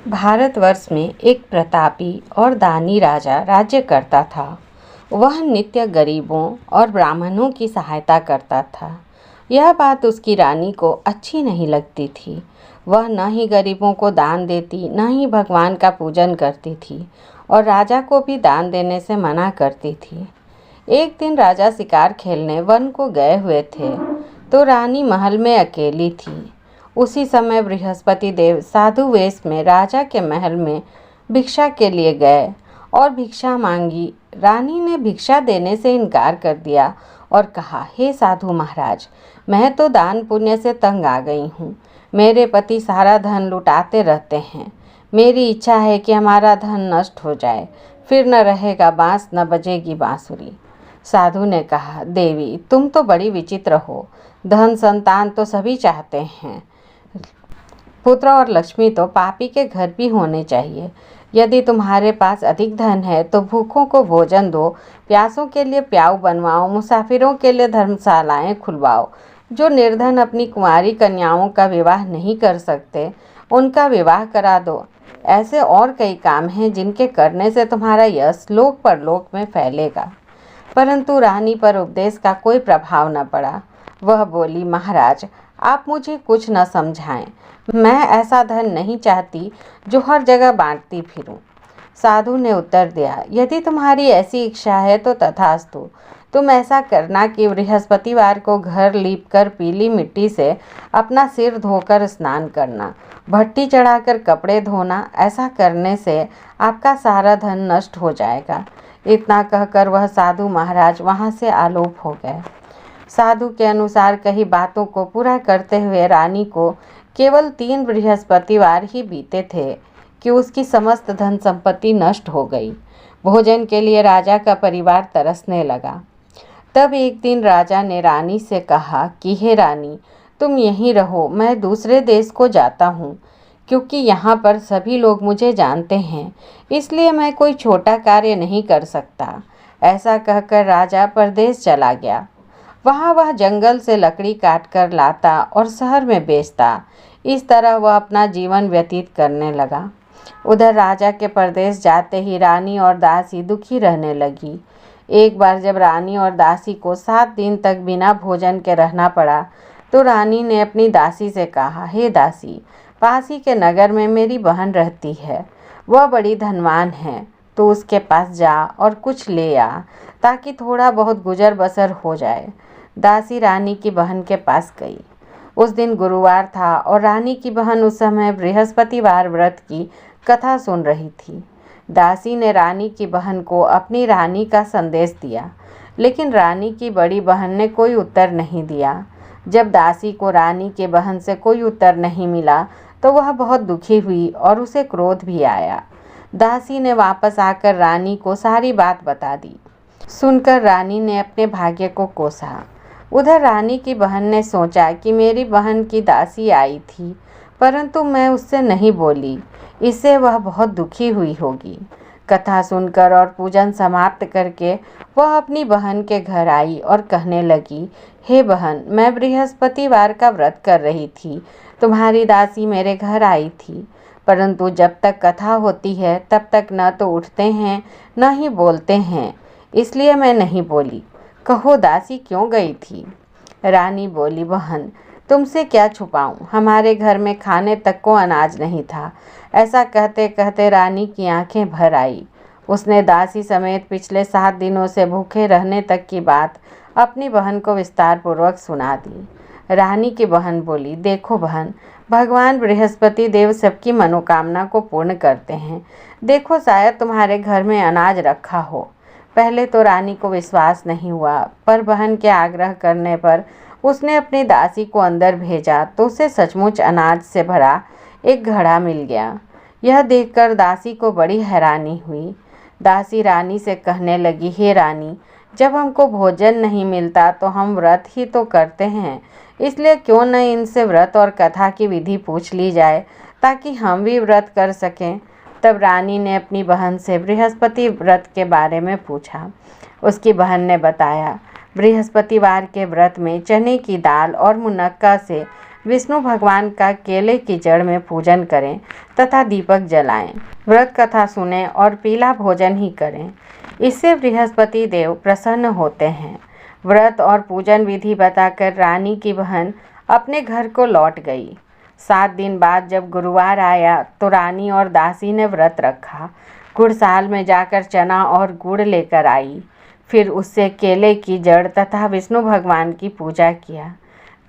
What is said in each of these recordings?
भारतवर्ष में एक प्रतापी और दानी राजा राज्य करता था। वह नित्य गरीबों और ब्राह्मणों की सहायता करता था। यह बात उसकी रानी को अच्छी नहीं लगती थी। वह न ही गरीबों को दान देती, न ही भगवान का पूजन करती थी और राजा को भी दान देने से मना करती थी। एक दिन राजा शिकार खेलने वन को गए हुए थे, तो रानी महल में अकेली थी। उसी समय बृहस्पति देव साधु वेश में राजा के महल में भिक्षा के लिए गए और भिक्षा मांगी। रानी ने भिक्षा देने से इनकार कर दिया और कहा, हे साधु महाराज, मैं तो दान पुण्य से तंग आ गई हूँ। मेरे पति सारा धन लुटाते रहते हैं। मेरी इच्छा है कि हमारा धन नष्ट हो जाए, फिर न रहेगा बांस न बजेगी बांसुरी। साधु ने कहा, देवी, तुम तो बड़ी विचित्र हो। धन संतान तो सभी चाहते हैं, पुत्र और लक्ष्मी तो पापी के घर भी होने चाहिए। यदि तुम्हारे पास अधिक धन है तो भूखों को भोजन दो, प्यासों के लिए प्याऊ बनवाओ, मुसाफिरों के लिए धर्मशालाएं खुलवाओ। जो निर्धन अपनी कुंवारी कन्याओं का विवाह नहीं कर सकते, उनका विवाह करा दो। ऐसे और कई काम हैं जिनके करने से तुम्हारा यश लोक परलोक में फैलेगा। परंतु रानी पर उपदेश का कोई प्रभाव न पड़ा। वह बोली, महाराज, आप मुझे कुछ न समझाएं। मैं ऐसा धन नहीं चाहती जो हर जगह बांटती फिरूं। साधु ने उत्तर दिया, यदि तुम्हारी ऐसी इच्छा है तो तथास्तु। तुम ऐसा करना कि बृहस्पतिवार को घर लीपकर पीली मिट्टी से अपना सिर धोकर स्नान करना, भट्टी चढ़ाकर कपड़े धोना। ऐसा करने से आपका सारा धन नष्ट हो जाएगा। इतना कहकर वह साधु महाराज वहाँ से आलोप हो गए। साधु के अनुसार कही बातों को पूरा करते हुए रानी को केवल 3 बृहस्पतिवार ही बीते थे कि उसकी समस्त धन संपत्ति नष्ट हो गई। भोजन के लिए राजा का परिवार तरसने लगा। तब एक दिन राजा ने रानी से कहा कि हे रानी, तुम यहीं रहो, मैं दूसरे देश को जाता हूँ, क्योंकि यहाँ पर सभी लोग मुझे जानते हैं, इसलिए मैं कोई छोटा कार्य नहीं कर सकता। ऐसा कहकर राजा परदेश चला गया। वहाँ वह जंगल से लकड़ी काट कर लाता और शहर में बेचता। इस तरह वह अपना जीवन व्यतीत करने लगा। उधर राजा के परदेश जाते ही रानी और दासी दुखी रहने लगी। एक बार जब रानी और दासी को 7 दिन तक बिना भोजन के रहना पड़ा, तो रानी ने अपनी दासी से कहा, हे दासी, पास ही के नगर में मेरी बहन रहती है। वह बड़ी धनवान है, तो उसके पास जा और कुछ ले आ, ताकि थोड़ा बहुत गुजर बसर हो जाए। दासी रानी की बहन के पास गई। उस दिन गुरुवार था और रानी की बहन उस समय बृहस्पतिवार व्रत की कथा सुन रही थी। दासी ने रानी की बहन को अपनी रानी का संदेश दिया, लेकिन रानी की बड़ी बहन ने कोई उत्तर नहीं दिया। जब दासी को रानी के बहन से कोई उत्तर नहीं मिला, तो वह बहुत दुखी हुई और उसे क्रोध भी आया। दासी ने वापस आकर रानी को सारी बात बता दी। सुनकर रानी ने अपने भाग्य को कोसा। उधर रानी की बहन ने सोचा कि मेरी बहन की दासी आई थी, परंतु मैं उससे नहीं बोली, इससे वह बहुत दुखी हुई होगी। कथा सुनकर और पूजन समाप्त करके वह अपनी बहन के घर आई और कहने लगी, हे बहन, मैं बृहस्पतिवार का व्रत कर रही थी। तुम्हारी दासी मेरे घर आई थी, परंतु जब तक कथा होती है तब तक न तो उठते हैं न ही बोलते हैं, इसलिए मैं नहीं बोली। कहो, दासी क्यों गई थी? रानी बोली, बहन, तुमसे क्या छुपाऊं, हमारे घर में खाने तक को अनाज नहीं था। ऐसा कहते कहते रानी की आंखें भर आई। उसने दासी समेत पिछले 7 दिनों से भूखे रहने तक की बात अपनी बहन को विस्तार पूर्वक सुना दी। रानी की बहन बोली, देखो बहन, भगवान बृहस्पति देव सबकी मनोकामना को पूर्ण करते हैं। देखो, शायद तुम्हारे घर में अनाज रखा हो। पहले तो रानी को विश्वास नहीं हुआ, पर बहन के आग्रह करने पर उसने अपनी दासी को अंदर भेजा तो उसे सचमुच अनाज से भरा एक घड़ा मिल गया। यह देखकर दासी को बड़ी हैरानी हुई। दासी रानी से कहने लगी, हे रानी, जब हमको भोजन नहीं मिलता तो हम व्रत ही तो करते हैं, इसलिए क्यों न इनसे व्रत और कथा की विधि पूछ ली जाए, ताकि हम भी व्रत कर सकें। तब रानी ने अपनी बहन से बृहस्पति व्रत के बारे में पूछा। उसकी बहन ने बताया, बृहस्पतिवार के व्रत में चने की दाल और मुनक्का से विष्णु भगवान का केले की जड़ में पूजन करें तथा दीपक जलाएं, व्रत कथा सुनें और पीला भोजन ही करें। इससे बृहस्पति देव प्रसन्न होते हैं। व्रत और पूजन विधि बताकर रानी की बहन अपने घर को लौट गई। 7 दिन बाद जब गुरुवार आया तो रानी और दासी ने व्रत रखा। गुड़साल में जाकर चना और गुड़ लेकर आई। फिर उससे केले की जड़ तथा विष्णु भगवान की पूजा किया।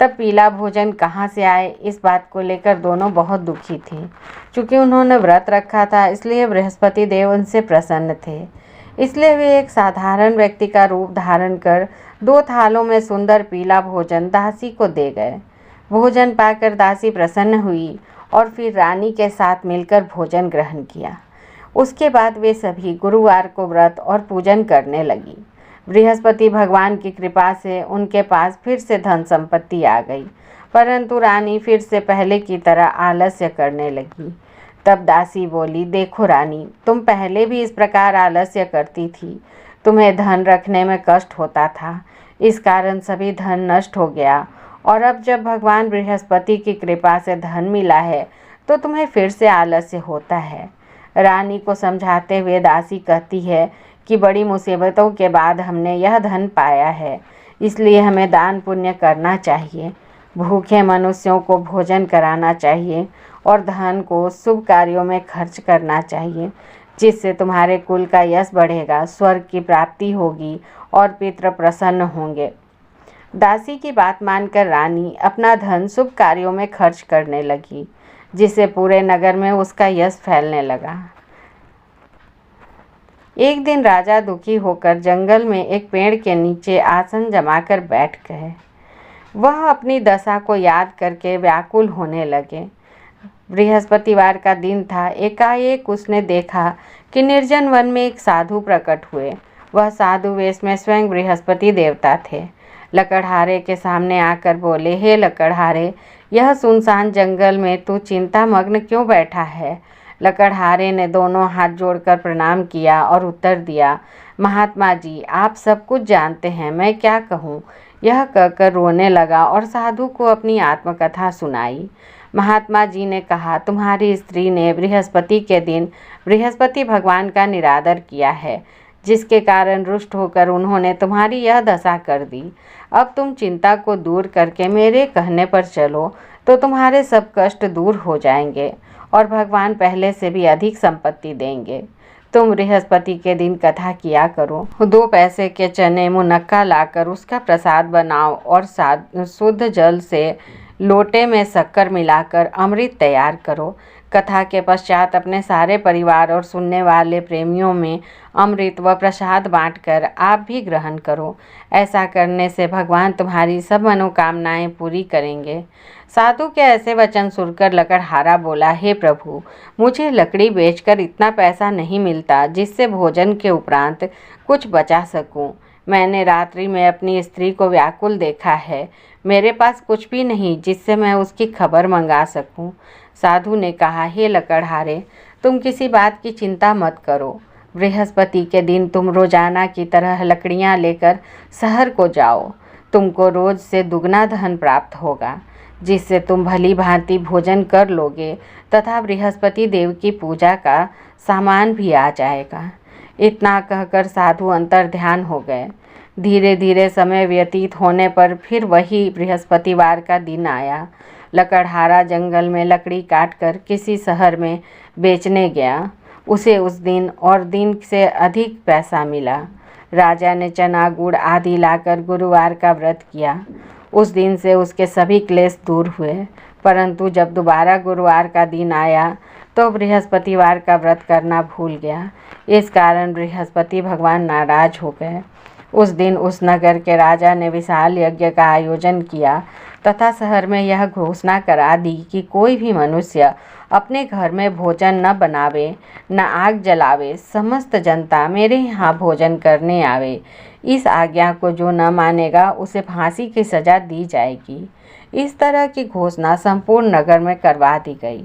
तब पीला भोजन कहाँ से आए, इस बात को लेकर दोनों बहुत दुखी थे। चूँकि उन्होंने व्रत रखा था इसलिए बृहस्पति देव उनसे प्रसन्न थे। इसलिए वे एक साधारण व्यक्ति का रूप धारण कर 2 थालों में सुंदर पीला भोजन दासी को दे गए। भोजन पाकर दासी प्रसन्न हुई और फिर रानी के साथ मिलकर भोजन ग्रहण किया। उसके बाद वे सभी गुरुवार को व्रत और पूजन करने लगी। बृहस्पति भगवान की कृपा से उनके पास फिर से धन संपत्ति आ गई, परंतु रानी फिर से पहले की तरह आलस्य करने लगी। तब दासी बोली, देखो रानी, तुम पहले भी इस प्रकार आलस्य करती थी। तुम्हें धन रखने में कष्ट होता था, इस कारण सभी धन नष्ट हो गया, और अब जब भगवान बृहस्पति की कृपा से धन मिला है तो तुम्हें फिर से आलस्य होता है। रानी को समझाते हुए दासी कहती है कि बड़ी मुसीबतों के बाद हमने यह धन पाया है, इसलिए हमें दान पुण्य करना चाहिए, भूखे मनुष्यों को भोजन कराना चाहिए और धन को शुभ कार्यों में खर्च करना चाहिए, जिससे तुम्हारे कुल का यश बढ़ेगा, स्वर्ग की प्राप्ति होगी और पितृ प्रसन्न होंगे। दासी की बात मानकर रानी अपना धन शुभ कार्यों में खर्च करने लगी, जिससे पूरे नगर में उसका यश फैलने लगा। एक दिन राजा दुखी होकर जंगल में एक पेड़ के नीचे आसन जमाकर बैठ गए। वह अपनी दशा को याद करके व्याकुल होने लगे। बृहस्पतिवार का दिन था। एकाएक उसने देखा कि निर्जन वन में एक साधु प्रकट हुए। वह साधु वेश में स्वयं बृहस्पति देवता थे। लकड़हारे के सामने आकर बोले, हे लकड़हारे, यह सुनसान जंगल में तू चिंता मग्न क्यों बैठा है? लकड़हारे ने दोनों हाथ जोड़कर प्रणाम किया और उत्तर दिया, महात्मा जी, आप सब कुछ जानते हैं, मैं क्या कहूँ। यह कहकर रोने लगा और साधु को अपनी आत्मकथा सुनाई। महात्मा जी ने कहा, तुम्हारी स्त्री ने बृहस्पति के दिन बृहस्पति भगवान का निरादर किया है, जिसके कारण रुष्ट होकर उन्होंने तुम्हारी यह दशा कर दी। अब तुम चिंता को दूर करके मेरे कहने पर चलो तो तुम्हारे सब कष्ट दूर हो जाएंगे और भगवान पहले से भी अधिक संपत्ति देंगे। तुम बृहस्पति के दिन कथा किया करो। 2 पैसे के चने मुनक्का लाकर उसका प्रसाद बनाओ और शुद्ध जल से लोटे में शक्कर मिलाकर अमृत तैयार करो। कथा के पश्चात अपने सारे परिवार और सुनने वाले प्रेमियों में अमृत व प्रसाद बांटकर आप भी ग्रहण करो। ऐसा करने से भगवान तुम्हारी सब मनोकामनाएं पूरी करेंगे। साधु के ऐसे वचन सुनकर लकड़हारा बोला, हे प्रभु, मुझे लकड़ी बेचकर इतना पैसा नहीं मिलता जिससे भोजन के उपरांत कुछ बचा सकूं। मैंने रात्रि में अपनी स्त्री को व्याकुल देखा है। मेरे पास कुछ भी नहीं जिससे मैं उसकी खबर मंगा सकूं। साधु ने कहा, हे लकड़हारे, तुम किसी बात की चिंता मत करो। बृहस्पति के दिन तुम रोजाना की तरह लकड़ियां लेकर शहर को जाओ। तुमको रोज से दुगना धन प्राप्त होगा, जिससे तुम भली भांति भोजन कर लोगे तथा बृहस्पति देव की पूजा का सामान भी आ जाएगा। इतना कहकर साधु अंतर ध्यान हो गए। धीरे धीरे समय व्यतीत होने पर फिर वही बृहस्पतिवार का दिन आया। लकड़हारा जंगल में लकड़ी काटकर किसी शहर में बेचने गया। उसे उस दिन और दिन से अधिक पैसा मिला। राजा ने चना गुड़ आदि लाकर गुरुवार का व्रत किया। उस दिन से उसके सभी क्लेश दूर हुए। परंतु जब दोबारा गुरुवार का दिन आया तो बृहस्पतिवार का व्रत करना भूल गया। इस कारण बृहस्पति भगवान नाराज हो गए। उस दिन उस नगर के राजा ने विशाल यज्ञ का आयोजन किया तथा शहर में यह घोषणा करा दी कि कोई भी मनुष्य अपने घर में भोजन न बनावे, न आग जलावे, समस्त जनता मेरे यहाँ भोजन करने आवे। इस आज्ञा को जो न मानेगा उसे फांसी की सज़ा दी जाएगी। इस तरह की घोषणा संपूर्ण नगर में करवा दी गई।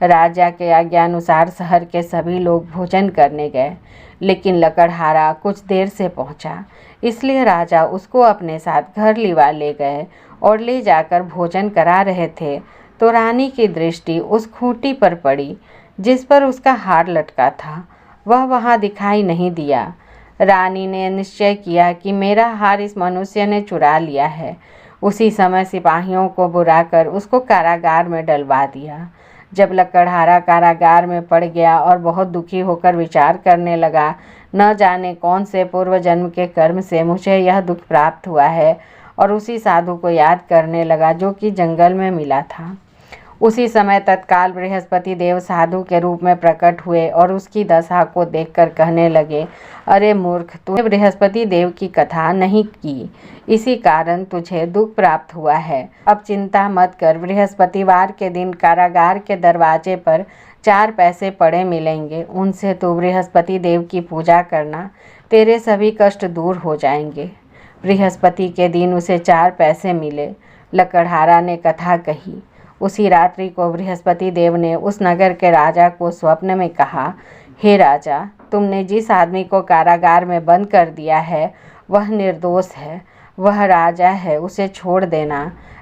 राजा के आज्ञानुसार शहर के सभी लोग भोजन करने गए, लेकिन लकड़हारा कुछ देर से पहुंचा, इसलिए राजा उसको अपने साथ घर लिवा ले गए और ले जाकर भोजन करा रहे थे तो रानी की दृष्टि उस खूंटी पर पड़ी जिस पर उसका हार लटका था। वह वहां दिखाई नहीं दिया। रानी ने निश्चय किया कि मेरा हार इस मनुष्य ने चुरा लिया है। उसी समय सिपाहियों को बुलाकर उसको कारागार में डलवा दिया। जब लकड़हारा कारागार में पड़ गया और बहुत दुखी होकर विचार करने लगा, न जाने कौन से पूर्व जन्म के कर्म से मुझे यह दुख प्राप्त हुआ है, और उसी साधु को याद करने लगा जो कि जंगल में मिला था। उसी समय तत्काल बृहस्पति देव साधु के रूप में प्रकट हुए और उसकी दशा को देखकर कहने लगे, अरे मूर्ख, तूने बृहस्पति देव की कथा नहीं की, इसी कारण तुझे दुख प्राप्त हुआ है। अब चिंता मत कर, बृहस्पतिवार के दिन कारागार के दरवाजे पर 4 पैसे पड़े मिलेंगे, उनसे तू बृहस्पति देव की पूजा करना, तेरे सभी कष्ट दूर हो जाएंगे। बृहस्पति के दिन उसे 4 पैसे मिले। लकड़हारा ने कथा कही। उसी रात्रि को बृहस्पति देव ने उस नगर के राजा को स्वप्न में कहा, हे राजा, तुमने जिस आदमी को कारागार में बंद कर दिया है वह निर्दोष है, वह राजा है, उसे छोड़ देना।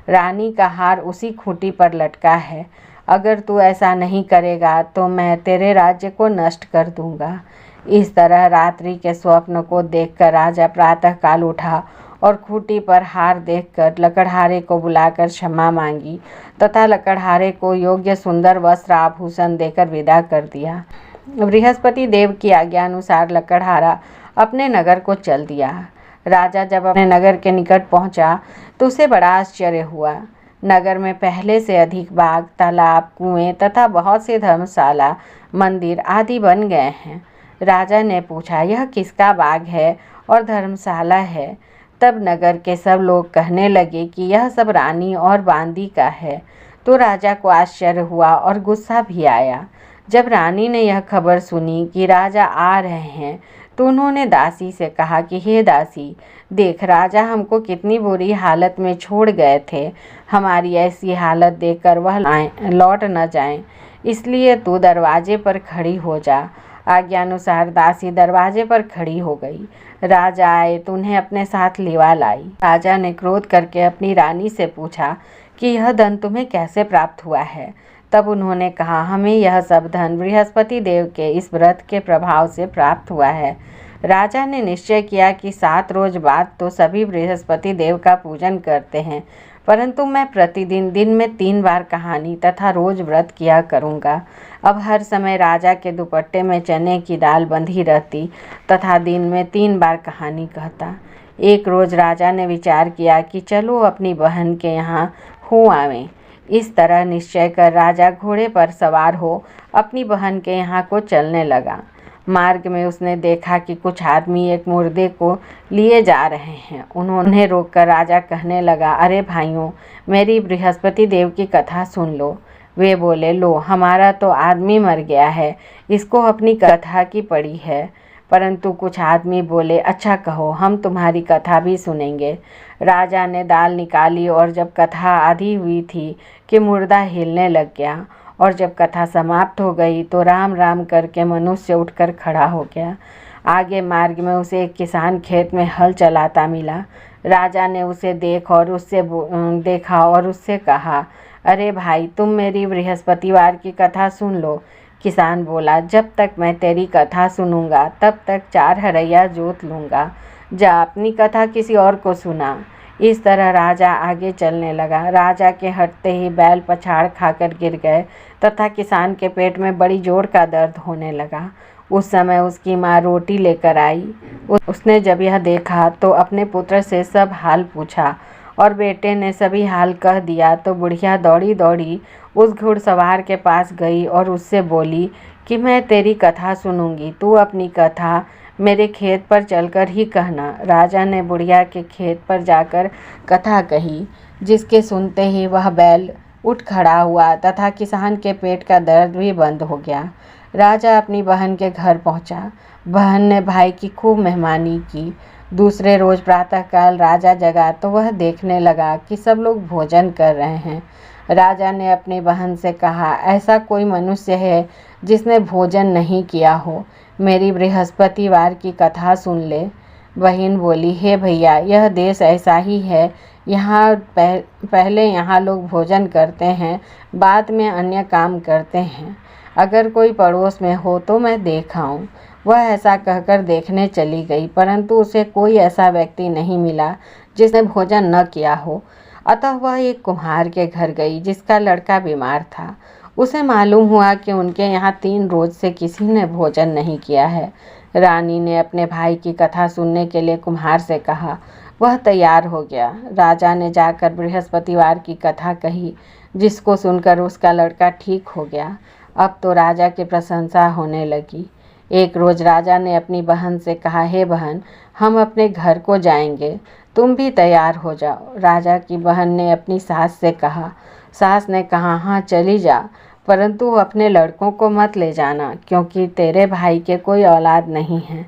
रानी का हार उसी खूंटी पर लटका है। अगर तू ऐसा नहीं करेगा तो मैं तेरे राज्य को नष्ट कर दूंगा। इस तरह रात्रि के स्वप्न को देखकर राजा प्रातःकाल उठा और खूंटी पर हार देखकर लकड़हारे को बुलाकर क्षमा मांगी तथा लकड़हारे को योग्य सुंदर वस्त्र आभूषण देकर विदा कर दिया। बृहस्पति देव की आज्ञा अनुसार लकड़हारा अपने नगर को चल दिया। राजा जब अपने नगर के निकट पहुंचा तो उसे बड़ा आश्चर्य हुआ। नगर में पहले से अधिक बाग, तालाब, कुएं तथा बहुत से धर्मशाला, मंदिर आदि बन गए हैं। राजा ने पूछा, यह किसका बाग है और धर्मशाला है? तब नगर के सब लोग कहने लगे कि यह सब रानी और बांदी का है। तो राजा को आश्चर्य हुआ और गुस्सा भी आया। जब रानी ने यह खबर सुनी कि राजा आ रहे हैं तो उन्होंने दासी से कहा कि हे दासी, देख, राजा हमको कितनी बुरी हालत में छोड़ गए थे। हमारी ऐसी हालत देखकर वह लौट न जाएं, इसलिए तू दरवाजे पर खड़ी हो जा। आज्ञानुसार दासी दरवाजे पर खड़ी हो गई। राजा आए तो उन्हें अपने साथ लिवा लाई। राजा ने क्रोध करके अपनी रानी से पूछा कि यह धन तुम्हें कैसे प्राप्त हुआ है? तब उन्होंने कहा, हमें यह सब धन बृहस्पति देव के इस व्रत के प्रभाव से प्राप्त हुआ है। राजा ने निश्चय किया कि 7 रोज बाद तो सभी बृहस्पति देव का पूजन करते हैं, परंतु मैं प्रतिदिन दिन में 3 बार कहानी तथा रोज व्रत किया करूँगा। अब हर समय राजा के दुपट्टे में चने की दाल बंधी रहती तथा दिन में 3 बार कहानी कहता। एक रोज राजा ने विचार किया कि चलो अपनी बहन के यहाँ हो आवें। इस तरह निश्चय कर राजा घोड़े पर सवार हो अपनी बहन के यहाँ को चलने लगा। मार्ग में उसने देखा कि कुछ आदमी एक मुर्दे को लिए जा रहे हैं। उन्हें रोककर राजा कहने लगा, अरे भाइयों, मेरी बृहस्पति देव की कथा सुन लो। वे बोले, लो, हमारा तो आदमी मर गया है, इसको अपनी कथा की पड़ी है। परंतु कुछ आदमी बोले, अच्छा कहो, हम तुम्हारी कथा भी सुनेंगे। राजा ने दाल निकाली और जब कथा आधी हुई थी कि मुर्दा हिलने लग गया, और जब कथा समाप्त हो गई तो राम राम करके मनुष्य उठकर खड़ा हो गया। आगे मार्ग में उसे एक किसान खेत में हल चलाता मिला। राजा ने उसे देखा और उससे कहा, अरे भाई, तुम मेरी बृहस्पतिवार की कथा सुन लो। किसान बोला, जब तक मैं तेरी कथा सुनूंगा तब तक 4 हरैया जोत लूँगा। जा अपनी कथा किसी और को सुना। इस तरह राजा आगे चलने लगा। राजा के हटते ही बैल पछाड़ खाकर गिर गए तथा किसान के पेट में बड़ी जोर का दर्द होने लगा। उस समय उसकी माँ रोटी लेकर आई। उसने जब यह देखा तो अपने पुत्र से सब हाल पूछा और बेटे ने सभी हाल कह दिया। तो बुढ़िया दौड़ी दौड़ी उस घुड़सवार के पास गई और उससे बोली कि मैं तेरी कथा सुनूंगी, तू अपनी कथा मेरे खेत पर चलकर ही कहना। राजा ने बुढ़िया के खेत पर जाकर कथा कही, जिसके सुनते ही वह बैल उठ खड़ा हुआ तथा किसान के पेट का दर्द भी बंद हो गया। राजा अपनी बहन के घर पहुंचा। बहन ने भाई की खूब मेहमानी की। दूसरे रोज प्रातःकाल राजा जगा तो वह देखने लगा कि सब लोग भोजन कर रहे हैं। राजा ने अपनी बहन से कहा, ऐसा कोई मनुष्य है जिसने भोजन नहीं किया हो? मेरी बृहस्पतिवार की कथा सुन ले। बहन बोली, हे भैया, यह देश ऐसा ही है। यहाँ पहले यहाँ लोग भोजन करते हैं, बाद में अन्य काम करते हैं। अगर कोई पड़ोस में हो तो मैं देख आऊं। वह ऐसा कहकर देखने चली गई, परंतु उसे कोई ऐसा व्यक्ति नहीं मिला जिसने भोजन न किया हो। अतः वह एक कुम्हार के घर गई जिसका लड़का बीमार था। उसे मालूम हुआ कि उनके यहाँ 3 रोज से किसी ने भोजन नहीं किया है। रानी ने अपने भाई की कथा सुनने के लिए कुम्हार से कहा। वह तैयार हो गया। राजा ने जाकर बृहस्पतिवार की कथा कही, जिसको सुनकर उसका लड़का ठीक हो गया। अब तो राजा की प्रशंसा होने लगी। एक रोज राजा ने अपनी बहन से कहा, हे बहन, हम अपने घर को जाएंगे, तुम भी तैयार हो जाओ। राजा की बहन ने अपनी सास से कहा। सास ने कहा, हाँ चली जा, परंतु अपने लड़कों को मत ले जाना, क्योंकि तेरे भाई के कोई औलाद नहीं है।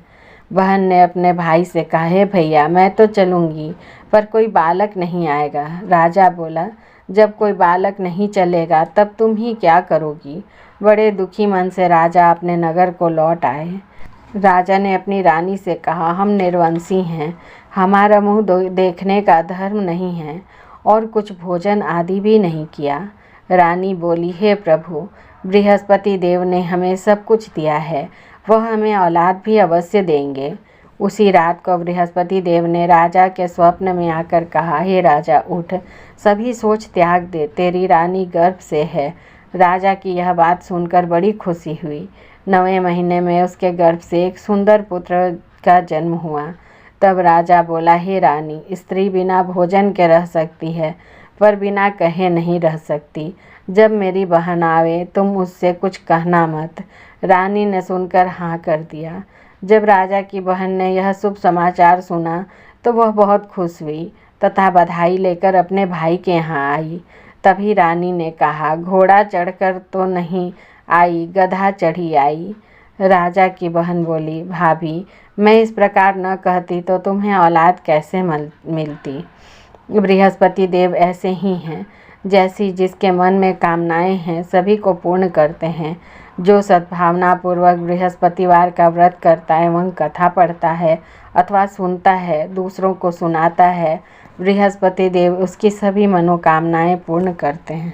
बहन ने अपने भाई से कहा, हे भैया, मैं तो चलूँगी, पर कोई बालक नहीं आएगा। राजा बोला, जब कोई बालक नहीं चलेगा तब तुम ही क्या करोगी? बड़े दुखी मन से राजा अपने नगर को लौट आए। राजा ने अपनी रानी से कहा, हम निर्वंशी हैं, हमारा मुँह देखने का धर्म नहीं है और कुछ भोजन आदि भी नहीं किया। रानी बोली, हे प्रभु, बृहस्पति देव ने हमें सब कुछ दिया है, वह हमें औलाद भी अवश्य देंगे। उसी रात को बृहस्पति देव ने राजा के स्वप्न में आकर कहा, हे राजा, उठ, सभी सोच त्याग दे, तेरी रानी गर्भ से है। राजा की यह बात सुनकर बड़ी खुशी हुई। 9वें महीने में उसके गर्भ से एक सुंदर पुत्र का जन्म हुआ। तब राजा बोला, हे रानी, स्त्री बिना भोजन के रह सकती है, पर बिना कहे नहीं रह सकती। जब मेरी बहन आवे तुम उससे कुछ कहना मत। रानी ने सुनकर हाँ कर दिया। जब राजा की बहन ने यह शुभ समाचार सुना तो वह बहुत खुश हुई तथा बधाई लेकर अपने भाई के यहाँ आई। तभी रानी ने कहा, घोड़ा चढ़कर तो नहीं आई, गधा चढ़ी आई। राजा की बहन बोली, भाभी, मैं इस प्रकार न कहती तो तुम्हें औलाद कैसे मिलती? बृहस्पति देव ऐसे ही हैं, जैसी जिसके मन में कामनाएं हैं सभी को पूर्ण करते हैं। जो सद्भावना पूर्वक बृहस्पतिवार का व्रत करता है, एवं कथा पढ़ता है अथवा सुनता है, दूसरों को सुनाता है, बृहस्पति देव उसकी सभी मनोकामनाएं पूर्ण करते हैं।